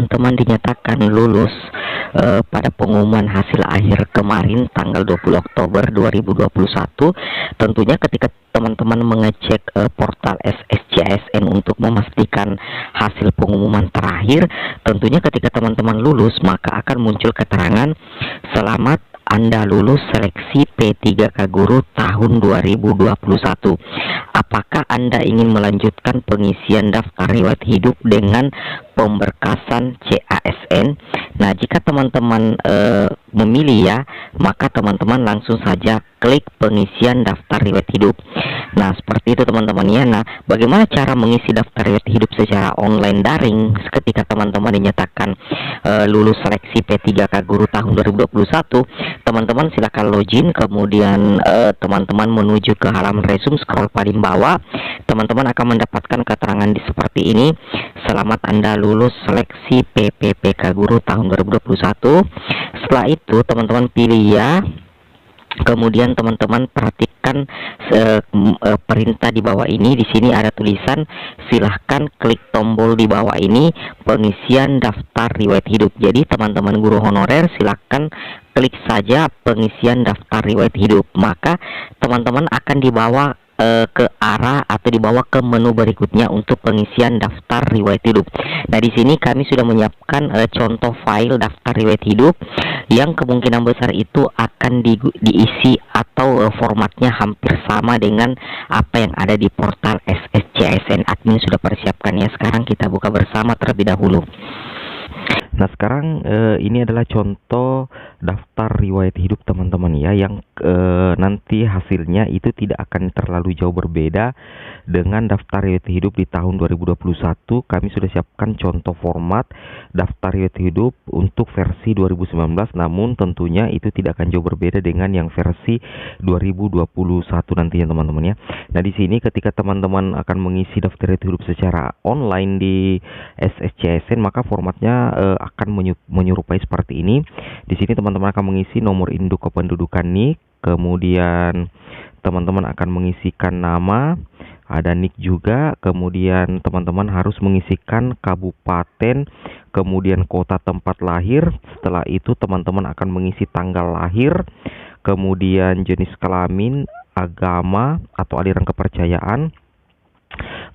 teman-teman dinyatakan lulus pada pengumuman hasil akhir kemarin tanggal 20 Oktober 2021, tentunya ketika teman-teman mengecek portal SSCASN untuk memastikan hasil pengumuman terakhir, tentunya ketika teman-teman lulus maka akan muncul keterangan selamat Anda lulus seleksi P3K Guru tahun 2021. Apakah Anda ingin melanjutkan pengisian daftar riwayat hidup dengan pemberkasan CASN? Nah, jika teman-teman memilih ya, maka teman-teman langsung saja klik pengisian daftar riwayat hidup. Nah, seperti itu teman-teman ya. Nah, bagaimana cara mengisi daftar riwayat hidup secara online daring ketika teman-teman dinyatakan lulus seleksi P3K Guru tahun 2021? Teman-teman silakan login, kemudian teman-teman menuju ke halaman resume, scroll paling bawah. Teman-teman akan mendapatkan keterangan seperti ini. Selamat Anda lulus seleksi PPPK Guru tahun 2021. Setelah itu teman-teman pilih ya. Kemudian teman-teman perhatikan perintah di bawah ini. Di sini ada tulisan silahkan klik tombol di bawah ini pengisian daftar riwayat hidup. Jadi teman-teman guru honorer silahkan klik saja pengisian daftar riwayat hidup. Maka teman-teman akan dibawa ke arah atau dibawa ke menu berikutnya untuk pengisian daftar riwayat hidup. Nah, di sini kami sudah menyiapkan contoh file daftar riwayat hidup yang kemungkinan besar itu akan diisi atau formatnya hampir sama dengan apa yang ada di portal SSCASN. Admin sudah persiapkan ya. Sekarang kita buka bersama terlebih dahulu. Nah, sekarang ini adalah contoh daftar riwayat hidup teman-teman ya, yang nanti hasilnya itu tidak akan terlalu jauh berbeda dengan daftar riwayat hidup di tahun 2021. Kami sudah siapkan contoh format daftar riwayat hidup untuk versi 2019, namun tentunya itu tidak akan jauh berbeda dengan yang versi 2021 nantinya teman-teman ya. Nah, di sini ketika teman-teman akan mengisi daftar riwayat hidup secara online di SSCASN, maka formatnya akan menyerupai seperti ini. Di sini teman-teman akan mengisi nomor induk kependudukan NIK, kemudian teman-teman akan mengisikan nama, ada NIK juga, kemudian teman-teman harus mengisikan kabupaten, kemudian kota tempat lahir. Setelah itu teman-teman akan mengisi tanggal lahir, kemudian jenis kelamin, agama atau aliran kepercayaan.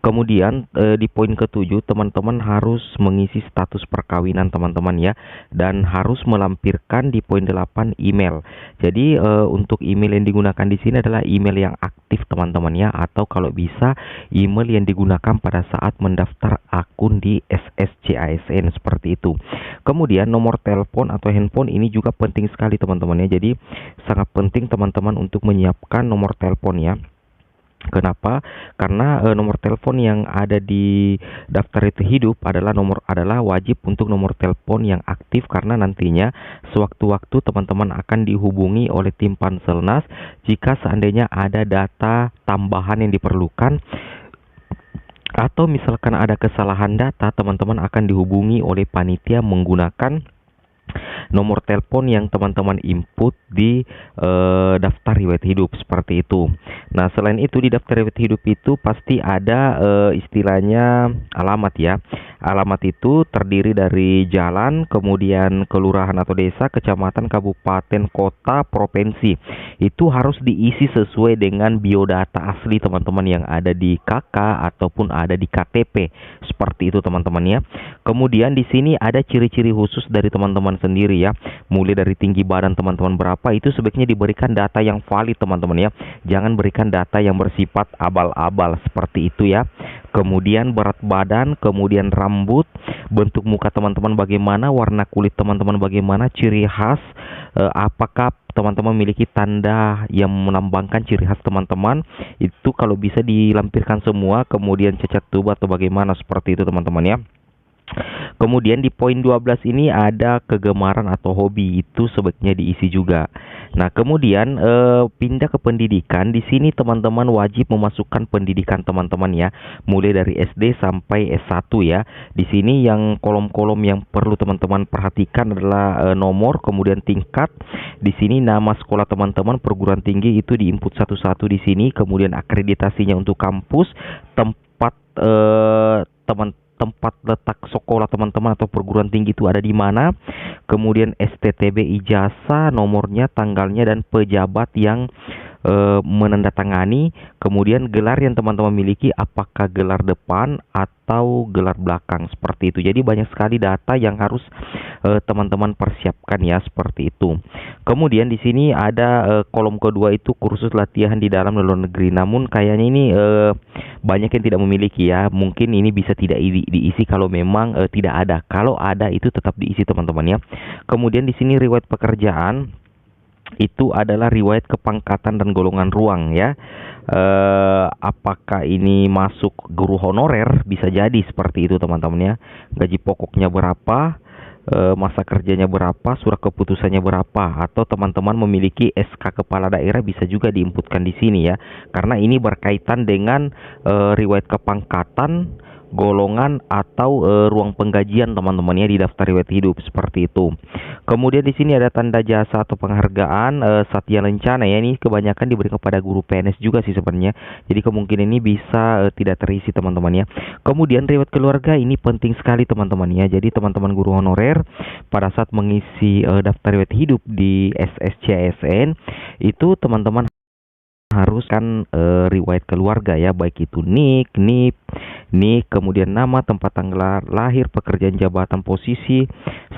Kemudian di poin ke-7 teman-teman harus mengisi status perkawinan teman-teman ya, dan harus melampirkan di poin 8 email. Jadi untuk email yang digunakan di sini adalah email yang aktif teman-teman ya, atau kalau bisa email yang digunakan pada saat mendaftar akun di SSCASN seperti itu. Kemudian nomor telepon atau handphone ini juga penting sekali teman-teman ya. Jadi sangat penting teman-teman untuk menyiapkan nomor telepon ya. Kenapa? Karena nomor telepon yang ada di daftar itu hidup adalah wajib untuk nomor telepon yang aktif, karena nantinya sewaktu-waktu teman-teman akan dihubungi oleh tim Panselnas jika seandainya ada data tambahan yang diperlukan, atau misalkan ada kesalahan data, teman-teman akan dihubungi oleh panitia menggunakan nomor telepon yang teman-teman input di daftar riwayat hidup seperti itu. Nah, selain itu di daftar riwayat hidup itu pasti ada istilahnya alamat ya. Alamat itu terdiri dari jalan, kemudian kelurahan atau desa, kecamatan, kabupaten, kota, provinsi. Itu harus diisi sesuai dengan biodata asli teman-teman yang ada di KK ataupun ada di KTP. Seperti itu teman-teman ya. Kemudian di sini ada ciri-ciri khusus dari teman-teman sendiri ya. Mulai dari tinggi badan teman-teman berapa, itu sebaiknya diberikan data yang valid teman-teman ya. Jangan berikan data yang bersifat abal-abal seperti itu ya. Kemudian berat badan, kemudian rambut, bentuk muka teman-teman bagaimana, warna kulit teman-teman bagaimana, ciri khas, apakah teman-teman memiliki tanda yang melambangkan ciri khas teman-teman, itu kalau bisa dilampirkan semua. Kemudian cacat tubuh atau bagaimana, seperti itu teman-teman ya. Kemudian di poin 12 ini ada kegemaran atau hobi, itu sebaiknya diisi juga. Nah, kemudian pindah ke pendidikan. Di sini teman-teman wajib memasukkan pendidikan teman-teman ya, mulai dari SD sampai S1 ya. Di sini yang kolom-kolom yang perlu teman-teman perhatikan adalah nomor, kemudian tingkat. Di sini nama sekolah teman-teman, perguruan tinggi itu diinput satu-satu di sini. Kemudian akreditasinya untuk kampus, tempat tempat letak sekolah teman-teman atau perguruan tinggi itu ada di mana, kemudian STTB ijazah, nomornya, tanggalnya, dan pejabat yang menandatangani, kemudian gelar yang teman-teman miliki, apakah gelar depan atau gelar belakang, seperti itu. Jadi banyak sekali data yang harus teman-teman persiapkan ya, seperti itu. Kemudian di sini ada kolom kedua itu kursus latihan di dalam dan luar negeri. Namun kayaknya ini banyak yang tidak memiliki ya. Mungkin ini bisa tidak diisi kalau memang tidak ada. Kalau ada itu tetap diisi teman-teman ya. Kemudian di sini riwayat pekerjaan itu adalah riwayat kepangkatan dan golongan ruang ya. Apakah ini masuk guru honorer? Bisa jadi seperti itu teman-teman ya. Gaji pokoknya berapa, masa kerjanya berapa, surat keputusannya berapa, atau teman-teman memiliki SK kepala daerah bisa juga diinputkan di sini ya. Karena ini berkaitan dengan riwayat kepangkatan, golongan, atau ruang penggajian teman-teman ya di daftar riwayat hidup, seperti itu. Kemudian di sini ada tanda jasa atau penghargaan Satya Lencana ya, ini kebanyakan diberi kepada guru PNS juga sih sebenarnya. Jadi kemungkinan ini bisa tidak terisi teman-teman ya. Kemudian riwayat keluarga ini penting sekali teman-teman ya. Jadi teman-teman guru honorer pada saat mengisi daftar riwayat hidup di SSCASN itu teman-teman harus kan riwayat keluarga ya, baik itu NIK, NIP, kemudian nama, tempat tanggal lahir, pekerjaan, jabatan, posisi,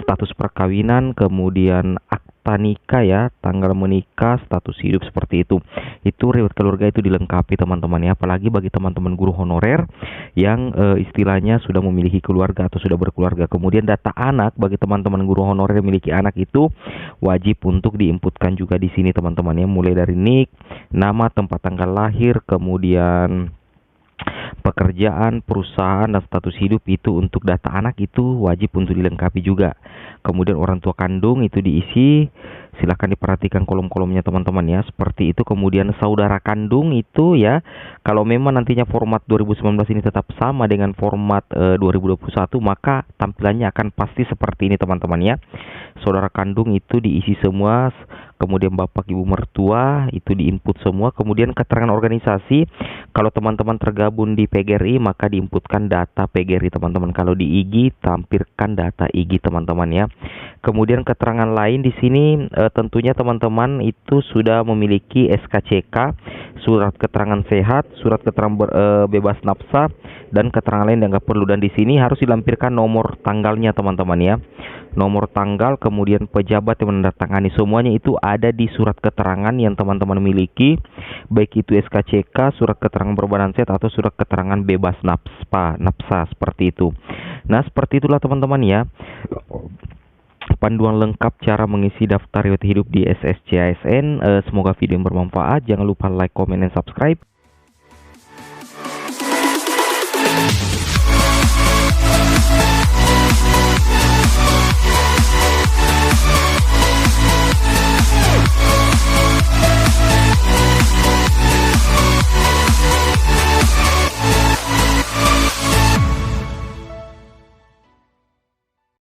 status perkawinan, kemudian akta nikah ya, tanggal menikah, status hidup, seperti itu. Itu riwayat keluarga itu dilengkapi teman-teman ya, apalagi bagi teman-teman guru honorer yang istilahnya sudah memiliki keluarga atau sudah berkeluarga. Kemudian data anak bagi teman-teman guru honorer yang memiliki anak itu wajib untuk diinputkan juga di sini teman-teman ya, mulai dari NIK, nama, tempat tanggal lahir, kemudian pekerjaan, perusahaan, dan status hidup. Itu untuk data anak itu wajib untuk dilengkapi juga. Kemudian orang tua kandung itu diisi, silahkan diperhatikan kolom-kolomnya teman-teman ya, seperti itu. Kemudian saudara kandung itu ya, kalau memang nantinya format 2019 ini tetap sama dengan format 2021, maka tampilannya akan pasti seperti ini teman-teman ya. Saudara kandung itu diisi semua, kemudian bapak ibu mertua itu diinput semua. Kemudian keterangan organisasi, kalau teman-teman tergabung di PGRI maka diinputkan data PGRI teman-teman. Kalau di IG tampilkan data IG teman-teman ya. Kemudian keterangan lain di sini tentunya teman-teman itu sudah memiliki SKCK, surat keterangan sehat, surat keterangan bebas nafsa, dan keterangan lain yang nggak perlu. Dan di sini harus dilampirkan nomor tanggalnya teman-teman ya, nomor tanggal, kemudian pejabat yang menandatangani, semuanya itu ada di surat keterangan yang teman-teman miliki, baik itu SKCK, surat keterangan berbadan sehat, atau surat keterangan bebas nafsa, seperti itu. Nah seperti itulah teman-teman ya, panduan lengkap cara mengisi daftar riwayat hidup di SSCASN. Semoga video yang bermanfaat. Jangan lupa like, comment, dan subscribe.